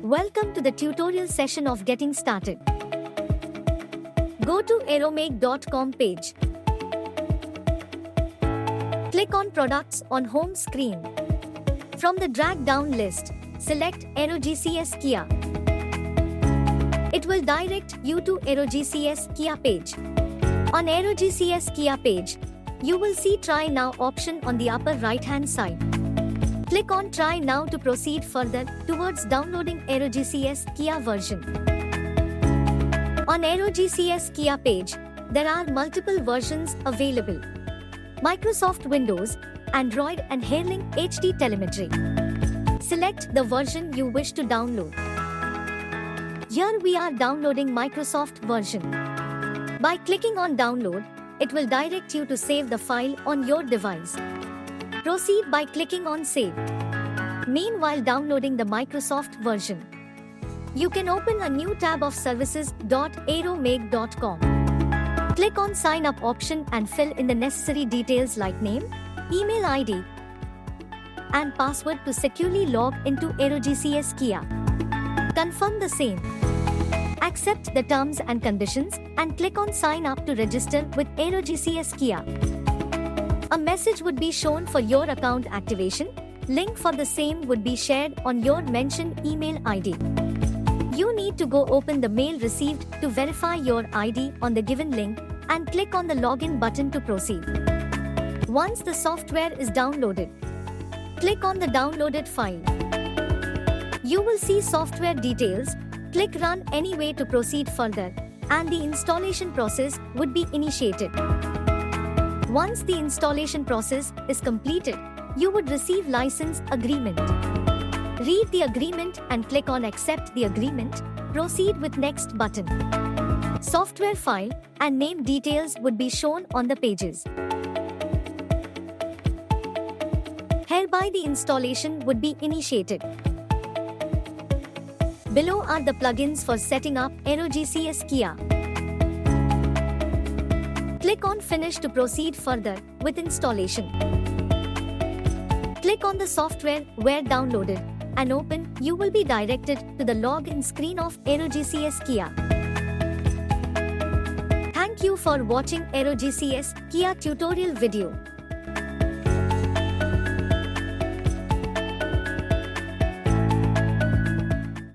Welcome to the tutorial session of Getting Started. Go to aeromake.com page. Click on Products on home screen. From the drag-down list, select AeroGCS KEA. It will direct you to AeroGCS KEA page. On AeroGCS KEA page, you will see Try Now option on the upper right-hand side. Click on Try Now to proceed further towards downloading AeroGCS KEA version. On AeroGCS KEA page, there are multiple versions available: Microsoft Windows, Android and Hairlink HD telemetry. Select the version you wish to download. Here we are downloading Microsoft version. By clicking on Download, it will direct you to save the file on your device. Proceed by clicking on Save. Meanwhile downloading the Microsoft version, you can open a new tab of services.aeromake.com. Click on Sign Up option and fill in the necessary details like name, email ID, and password to securely log into AeroGCS KEA. Confirm the same. Accept the terms and conditions and click on Sign Up to register with AeroGCS KEA. A message would be shown for your account activation. Link for the same would be shared on your mentioned email ID. You need to go open the mail received to verify your ID on the given link and click on the Login button to proceed. Once the software is downloaded, click on the downloaded file. You will see software details. Click Run anyway to proceed further, and the installation process would be initiated. Once the installation process is completed, you would receive license agreement. Read the agreement and click on Accept the agreement. Proceed with Next button. Software file and name details would be shown on the pages. Hereby the installation would be initiated. Below are the plugins for setting up AeroGCS KEA. Click on Finish to proceed further with installation. Click on the software where downloaded and open. You will be directed to the login screen of AeroGCS KEA. Thank you for watching AeroGCS KEA tutorial video.